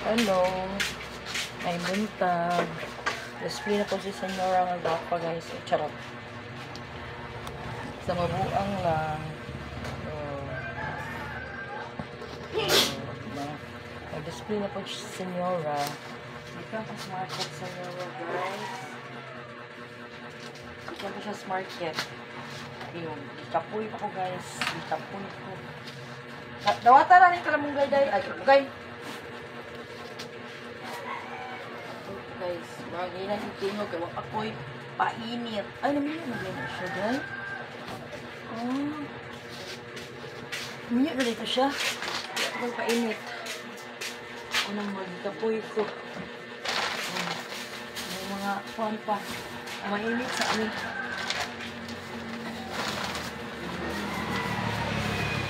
Hello. Ay buntag. Display na po si Senyora nga gapa guys. Charot. Sa mabuang lang. Display na po si Senyora. Dito ang market Senyora guys. Dito po siya market. Yung ikapoy pa ko guys. Ikapoy ko. Dawata na rin ka lang mong gay. Ay, gay. Guys, bagay na yung tingog. Ako'y painit. Ay, naminyo na gano'n siya, guys. Oh. Naminyo na dito siya. Ako'y painit. Ako nang magkapoy ko. May mga kuhan pa. Mainit sa amin.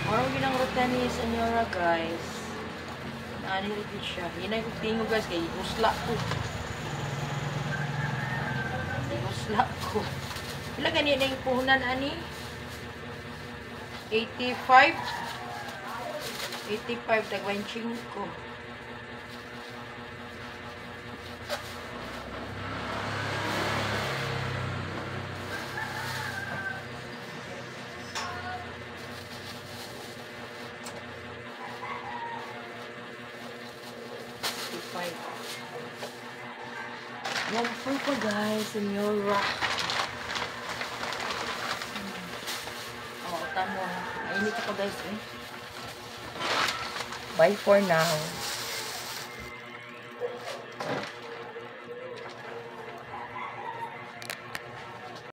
Parang ginangruta ni Senyora, guys. Naanilipid siya. Hinay ko tingog, guys. Kaya usla ko. Usla ko. Pila ganyan na yung puhunan, ani? 85? 85, dagwanching ko. Yan po guys, Senyora. Oh, tamo. Mainit ako guys eh. Bye for now.